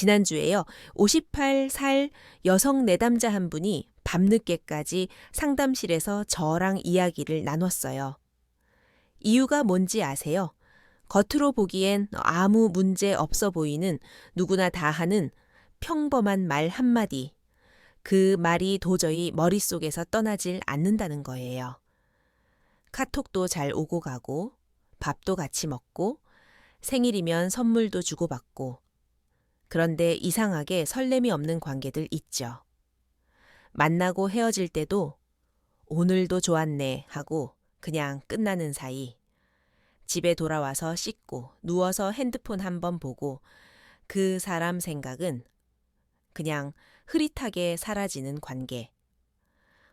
지난주에요. 58살 여성 내담자 한 분이 밤늦게까지 상담실에서 저랑 이야기를 나눴어요. 이유가 뭔지 아세요? 겉으로 보기엔 아무 문제 없어 보이는 누구나 다 하는 평범한 말 한마디. 그 말이 도저히 머릿속에서 떠나질 않는다는 거예요. 카톡도 잘 오고 가고, 밥도 같이 먹고, 생일이면 선물도 주고받고, 그런데 이상하게 설렘이 없는 관계들 있죠. 만나고 헤어질 때도 오늘도 좋았네 하고 그냥 끝나는 사이. 집에 돌아와서 씻고 누워서 핸드폰 한번 보고 그 사람 생각은 그냥 흐릿하게 사라지는 관계.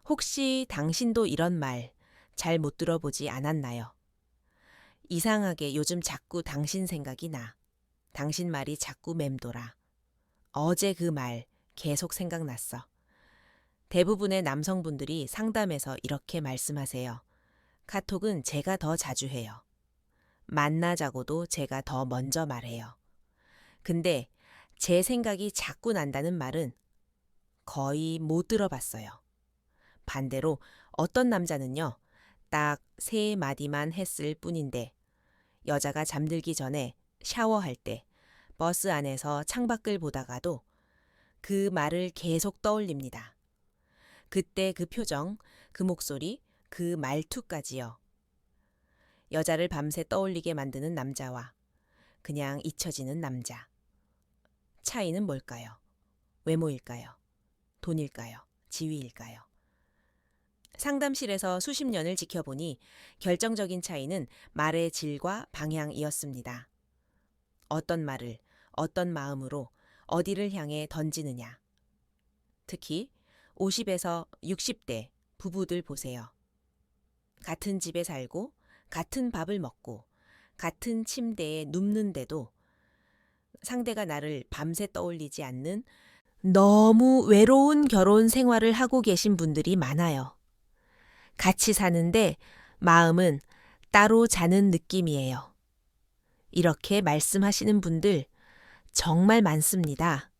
혹시 당신도 이런 말 잘 못 들어보지 않았나요? 이상하게 요즘 자꾸 당신 생각이 나. 당신 말이 자꾸 맴돌아. 어제 그 말 계속 생각났어. 대부분의 남성분들이 상담에서 이렇게 말씀하세요. 카톡은 제가 더 자주 해요. 만나자고도 제가 더 먼저 말해요. 근데 제 생각이 자꾸 난다는 말은 거의 못 들어봤어요. 반대로 어떤 남자는요, 딱 3마디만 했을 뿐인데 여자가 잠들기 전에 샤워할 때 버스 안에서 창밖을 보다가도 그 말을 계속 떠올립니다. 그때 그 표정, 그 목소리, 그 말투까지요. 여자를 밤새 떠올리게 만드는 남자와 그냥 잊혀지는 남자. 차이는 뭘까요? 외모일까요? 돈일까요? 지위일까요? 상담실에서 수십 년을 지켜보니 결정적인 차이는 말의 질과 방향이었습니다. 어떤 말을, 어떤 마음으로, 어디를 향해 던지느냐. 특히 50에서 60대 부부들 보세요. 같은 집에 살고, 같은 밥을 먹고, 같은 침대에 눕는데도 상대가 나를 밤새 떠올리지 않는 너무 외로운 결혼 생활을 하고 계신 분들이 많아요. 같이 사는데 마음은 따로 자는 느낌이에요. 이렇게 말씀하시는 분들 정말 많습니다.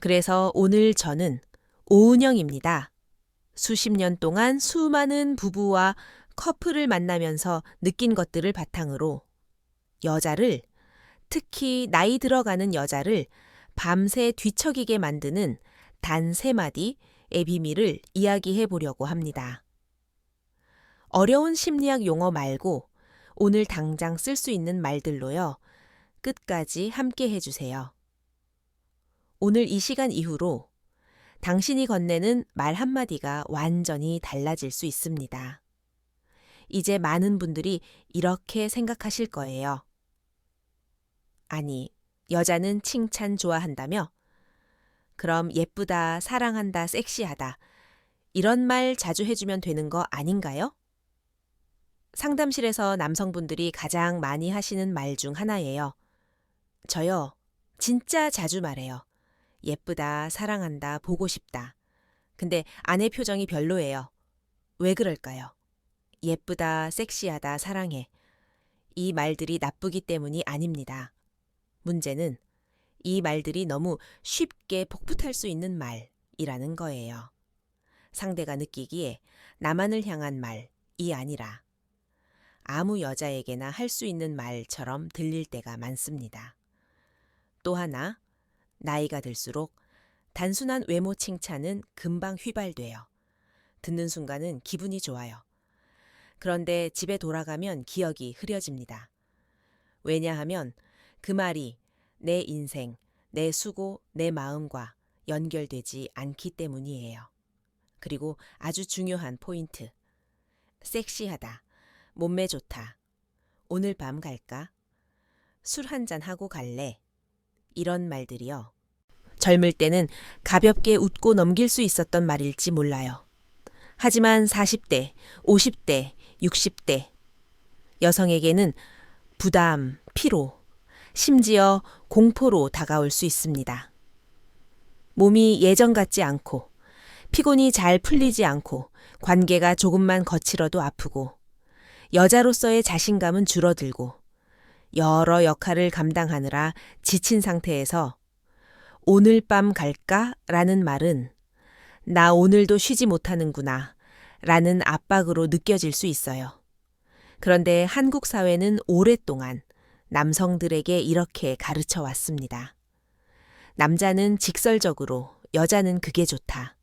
그래서 오늘 저는 오은영입니다. 수십 년 동안 수많은 부부와 커플을 만나면서 느낀 것들을 바탕으로 여자를, 특히 나이 들어가는 여자를 밤새 뒤척이게 만드는 단 3마디의 비밀을 이야기해 보려고 합니다. 어려운 심리학 용어 말고 오늘 당장 쓸 수 있는 말들로요. 끝까지 함께 해주세요. 오늘 이 시간 이후로 당신이 건네는 말 한마디가 완전히 달라질 수 있습니다. 이제 많은 분들이 이렇게 생각하실 거예요. 아니, 여자는 칭찬 좋아한다며? 그럼 예쁘다, 사랑한다, 섹시하다. 이런 말 자주 해주면 되는 거 아닌가요? 상담실에서 남성분들이 가장 많이 하시는 말 중 하나예요. 저요, 진짜 자주 말해요. 예쁘다, 사랑한다, 보고 싶다. 근데 아내 표정이 별로예요. 왜 그럴까요? 예쁘다, 섹시하다, 사랑해. 이 말들이 나쁘기 때문이 아닙니다. 문제는 이 말들이 너무 쉽게 복붙할 수 있는 말이라는 거예요. 상대가 느끼기에 나만을 향한 말이 아니라 아무 여자에게나 할 수 있는 말처럼 들릴 때가 많습니다. 또 하나, 나이가 들수록 단순한 외모 칭찬은 금방 휘발돼요. 듣는 순간은 기분이 좋아요. 그런데 집에 돌아가면 기억이 흐려집니다. 왜냐하면 그 말이 내 인생, 내 수고, 내 마음과 연결되지 않기 때문이에요. 그리고 아주 중요한 포인트. 섹시하다. 몸매 좋다. 오늘 밤 갈까? 술 한잔 하고 갈래? 이런 말들이요. 젊을 때는 가볍게 웃고 넘길 수 있었던 말일지 몰라요. 하지만 40대, 50대, 60대 여성에게는 부담, 피로, 심지어 공포로 다가올 수 있습니다. 몸이 예전 같지 않고 피곤이 잘 풀리지 않고 관계가 조금만 거칠어도 아프고 여자로서의 자신감은 줄어들고 여러 역할을 감당하느라 지친 상태에서 오늘 밤 갈까? 라는 말은 나 오늘도 쉬지 못하는구나 라는 압박으로 느껴질 수 있어요. 그런데 한국 사회는 오랫동안 남성들에게 이렇게 가르쳐 왔습니다. 남자는 직설적으로, 여자는 그게 좋다.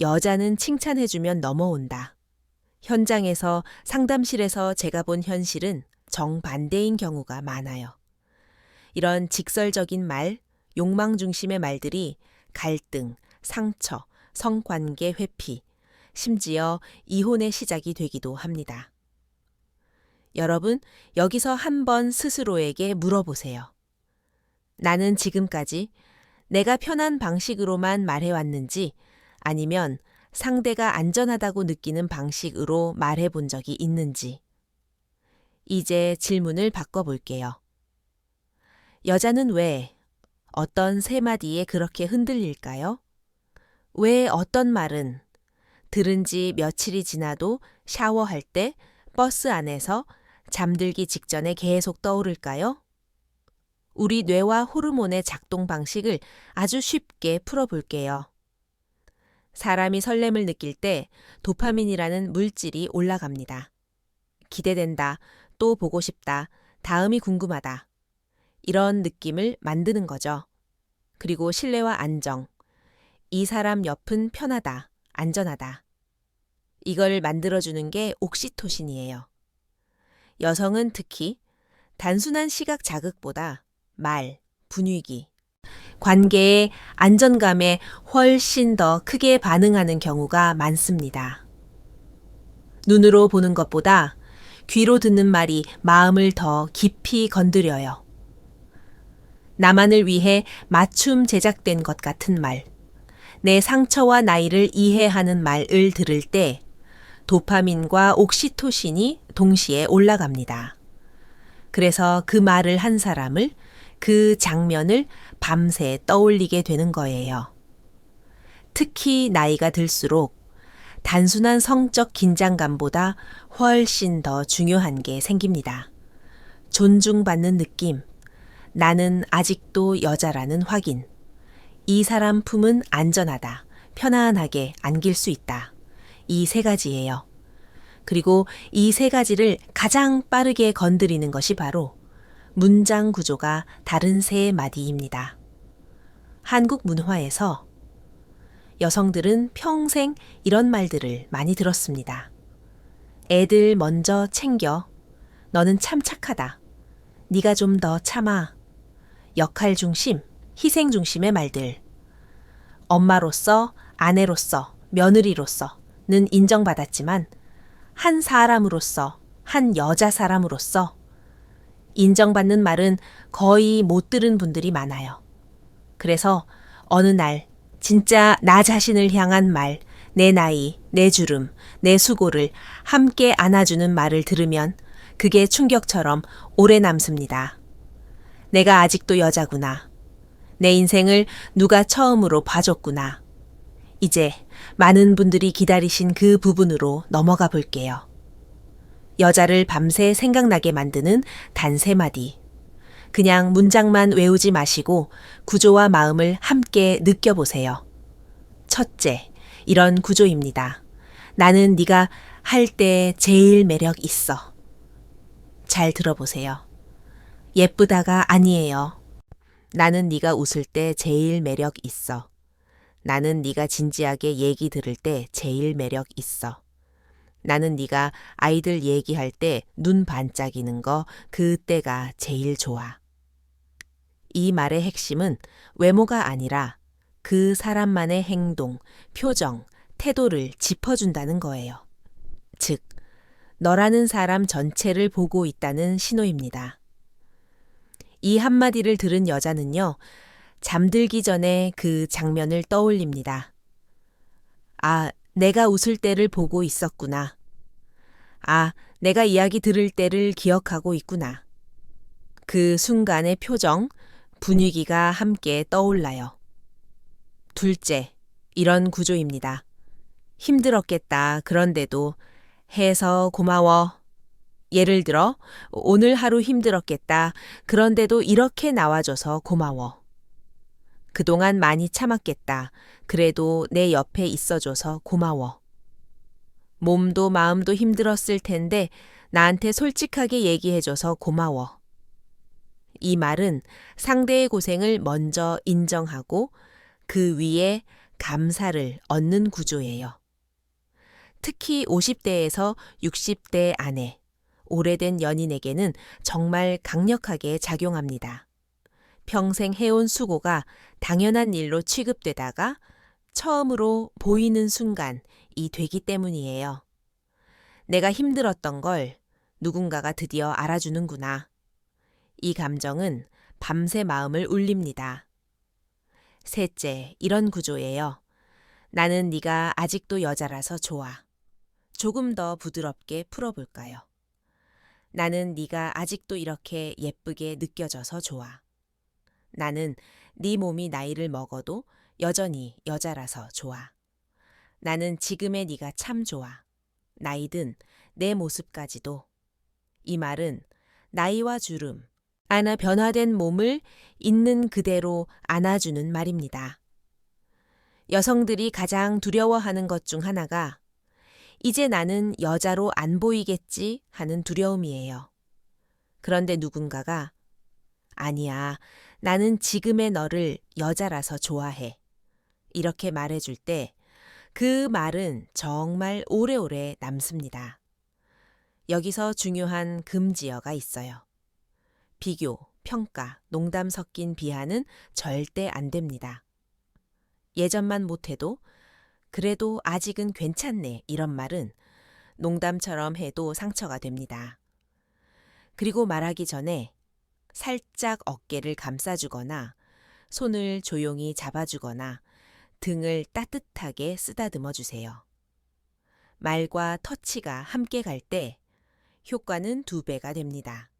여자는 칭찬해주면 넘어온다. 현장에서, 상담실에서 제가 본 현실은 정반대인 경우가 많아요. 이런 직설적인 말, 욕망 중심의 말들이 갈등, 상처, 성관계 회피, 심지어 이혼의 시작이 되기도 합니다. 여러분, 여기서 한번 스스로에게 물어보세요. 나는 지금까지 내가 편한 방식으로만 말해왔는지 아니면 상대가 안전하다고 느끼는 방식으로 말해본 적이 있는지. 이제 질문을 바꿔볼게요. 여자는 왜 어떤 세 마디에 그렇게 흔들릴까요? 왜 어떤 말은 들은 지 며칠이 지나도 샤워할 때, 버스 안에서, 잠들기 직전에 계속 떠오를까요? 우리 뇌와 호르몬의 작동 방식을 아주 쉽게 풀어볼게요. 사람이 설렘을 느낄 때 도파민이라는 물질이 올라갑니다. 기대된다, 또 보고 싶다, 다음이 궁금하다. 이런 느낌을 만드는 거죠. 그리고 신뢰와 안정. 이 사람 옆은 편하다, 안전하다. 이걸 만들어주는 게 옥시토신이에요. 여성은 특히 단순한 시각 자극보다 말, 분위기, 관계의 안전감에 훨씬 더 크게 반응하는 경우가 많습니다. 눈으로 보는 것보다 귀로 듣는 말이 마음을 더 깊이 건드려요. 나만을 위해 맞춤 제작된 것 같은 말, 내 상처와 나이를 이해하는 말을 들을 때 도파민과 옥시토신이 동시에 올라갑니다. 그래서 그 말을 한 사람을, 그 장면을 밤새 떠올리게 되는 거예요. 특히 나이가 들수록 단순한 성적 긴장감보다 훨씬 더 중요한 게 생깁니다. 존중받는 느낌, 나는 아직도 여자라는 확인, 이 사람 품은 안전하다, 편안하게 안길 수 있다. 이 세 가지예요. 그리고 이 세 가지를 가장 빠르게 건드리는 것이 바로 문장 구조가 다른 세 마디입니다. 한국 문화에서 여성들은 평생 이런 말들을 많이 들었습니다. 애들 먼저 챙겨. 너는 참 착하다. 네가 좀 더 참아. 역할 중심, 희생 중심의 말들. 엄마로서, 아내로서, 며느리로서는 인정받았지만 한 사람으로서, 한 여자 사람으로서 인정받는 말은 거의 못 들은 분들이 많아요. 그래서 어느 날 진짜 나 자신을 향한 말, 내 나이, 내 주름, 내 수고를 함께 안아주는 말을 들으면 그게 충격처럼 오래 남습니다. 내가 아직도 여자구나. 내 인생을 누가 처음으로 봐줬구나. 이제 많은 분들이 기다리신 그 부분으로 넘어가 볼게요. 여자를 밤새 생각나게 만드는 단 세 마디. 그냥 문장만 외우지 마시고 구조와 마음을 함께 느껴보세요. 첫째, 이런 구조입니다. 나는 네가 할 때 제일 매력 있어. 잘 들어보세요. 예쁘다가 아니에요. 나는 네가 웃을 때 제일 매력 있어. 나는 네가 진지하게 얘기 들을 때 제일 매력 있어. 나는 네가 아이들 얘기할 때 눈 반짝이는 거 그때가 제일 좋아. 이 말의 핵심은 외모가 아니라 그 사람만의 행동, 표정, 태도를 짚어준다는 거예요. 즉, 너라는 사람 전체를 보고 있다는 신호입니다. 이 한마디를 들은 여자는요, 잠들기 전에 그 장면을 떠올립니다. 아, 내가 웃을 때를 보고 있었구나. 아, 내가 이야기 들을 때를 기억하고 있구나. 그 순간의 표정, 분위기가 함께 떠올라요. 둘째, 이런 구조입니다. 힘들었겠다. 그런데도 해서 고마워. 예를 들어, 오늘 하루 힘들었겠다. 그런데도 이렇게 나와줘서 고마워. 그동안 많이 참았겠다. 그래도 내 옆에 있어줘서 고마워. 몸도 마음도 힘들었을 텐데 나한테 솔직하게 얘기해줘서 고마워. 이 말은 상대의 고생을 먼저 인정하고 그 위에 감사를 얻는 구조예요. 특히 50대에서 60대 아내, 오래된 연인에게는 정말 강력하게 작용합니다. 평생 해온 수고가 당연한 일로 취급되다가 처음으로 보이는 순간이 되기 때문이에요. 내가 힘들었던 걸 누군가가 드디어 알아주는구나. 이 감정은 밤새 마음을 울립니다. 셋째, 이런 구조예요. 나는 네가 아직도 여자라서 좋아. 조금 더 부드럽게 풀어볼까요? 나는 네가 아직도 이렇게 예쁘게 느껴져서 좋아. 나는 네 몸이 나이를 먹어도 여전히 여자라서 좋아. 나는 지금의 네가 참 좋아. 나이든 내 모습까지도. 이 말은 나이와 주름, 하나 변화된 몸을 있는 그대로 안아주는 말입니다. 여성들이 가장 두려워하는 것 중 하나가 이제 나는 여자로 안 보이겠지 하는 두려움이에요. 그런데 누군가가 아니야, 나는 지금의 너를 여자라서 좋아해. 이렇게 말해줄 때 그 말은 정말 오래오래 남습니다. 여기서 중요한 금지어가 있어요. 비교, 평가, 농담 섞인 비하는 절대 안 됩니다. 예전만 못해도 그래도 아직은 괜찮네 이런 말은 농담처럼 해도 상처가 됩니다. 그리고 말하기 전에 살짝 어깨를 감싸주거나 손을 조용히 잡아주거나 등을 따뜻하게 쓰다듬어 주세요. 말과 터치가 함께 갈 때 효과는 2배가 됩니다.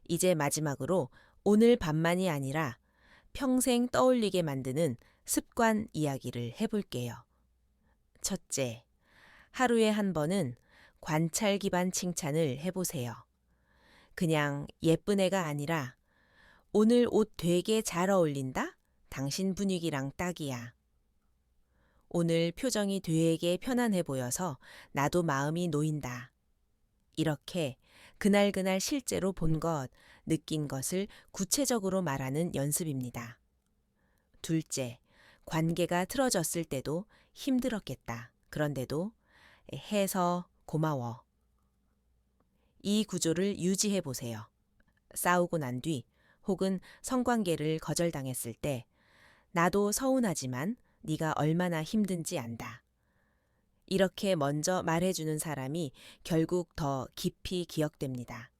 이제 마지막으로 오늘 밤만이 아니라 평생 떠올리게 만드는 습관 이야기를 해볼게요. 첫째, 하루에 한 번은 관찰 기반 칭찬을 해보세요. 그냥 예쁜 애가 아니라 오늘 옷 되게 잘 어울린다? 당신 분위기랑 딱이야. 오늘 표정이 되게 편안해 보여서 나도 마음이 놓인다. 이렇게 그날그날 실제로 본 것, 느낀 것을 구체적으로 말하는 연습입니다. 둘째, 관계가 틀어졌을 때도 힘들었겠다. 그런데도 해서 고마워. 이 구조를 유지해 보세요. 싸우고 난 뒤 혹은 성관계를 거절당했을 때 나도 서운하지만 네가 얼마나 힘든지 안다. 이렇게 먼저 말해주는 사람이 결국 더 깊이 기억됩니다.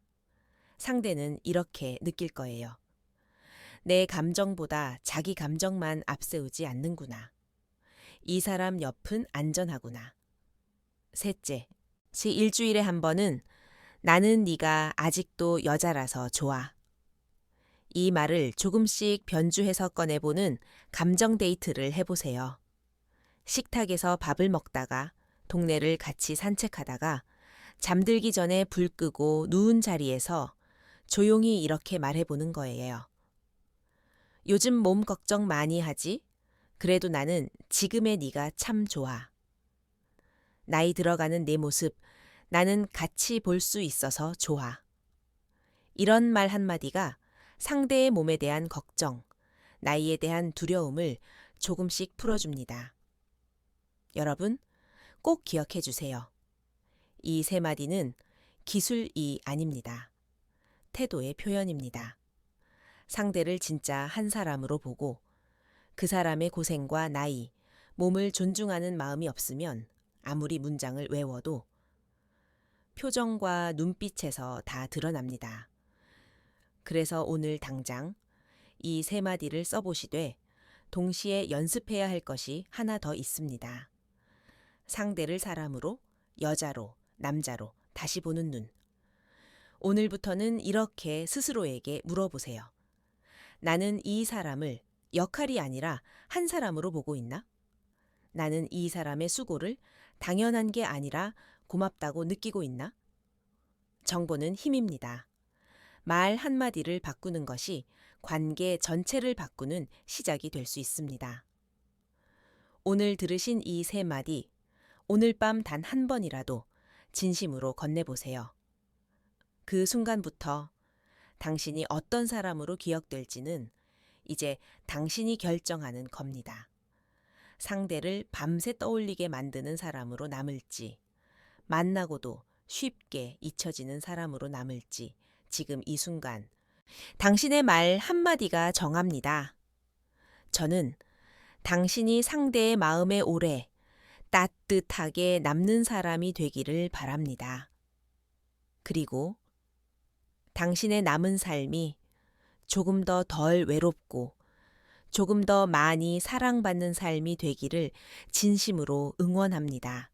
상대는 이렇게 느낄 거예요. 내 감정보다 자기 감정만 앞세우지 않는구나. 이 사람 옆은 안전하구나. 셋째, 일주일에 한 번은 나는 네가 아직도 여자라서 좋아. 이 말을 조금씩 변주해서 꺼내보는 감정 데이트를 해보세요. 식탁에서 밥을 먹다가 동네를 같이 산책하다가 잠들기 전에 불 끄고 누운 자리에서 조용히 이렇게 말해보는 거예요. 요즘 몸 걱정 많이 하지? 그래도 나는 지금의 네가 참 좋아. 나이 들어가는 내 모습, 나는 같이 볼 수 있어서 좋아. 이런 말 한마디가 상대의 몸에 대한 걱정, 나이에 대한 두려움을 조금씩 풀어줍니다. 여러분, 꼭 기억해 주세요. 이 3마디는 기술이 아닙니다. 태도의 표현입니다. 상대를 진짜 한 사람으로 보고 그 사람의 고생과 나이, 몸을 존중하는 마음이 없으면 아무리 문장을 외워도 표정과 눈빛에서 다 드러납니다. 그래서 오늘 당장 이 3마디를 써보시되 동시에 연습해야 할 것이 하나 더 있습니다. 상대를 사람으로, 여자로, 남자로 다시 보는 눈. 오늘부터는 이렇게 스스로에게 물어보세요. 나는 이 사람을 역할이 아니라 한 사람으로 보고 있나? 나는 이 사람의 수고를 당연한 게 아니라 고맙다고 느끼고 있나? 정보는 힘입니다. 말 한마디를 바꾸는 것이 관계 전체를 바꾸는 시작이 될 수 있습니다. 오늘 들으신 이 세 마디, 오늘 밤 단 한 번이라도 진심으로 건네보세요. 그 순간부터 당신이 어떤 사람으로 기억될지는 이제 당신이 결정하는 겁니다. 상대를 밤새 떠올리게 만드는 사람으로 남을지, 만나고도 쉽게 잊혀지는 사람으로 남을지, 지금 이 순간 당신의 말 한마디가 정합니다. 저는 당신이 상대의 마음에 오래 따뜻하게 남는 사람이 되기를 바랍니다. 그리고 당신의 남은 삶이 조금 더 덜 외롭고 조금 더 많이 사랑받는 삶이 되기를 진심으로 응원합니다.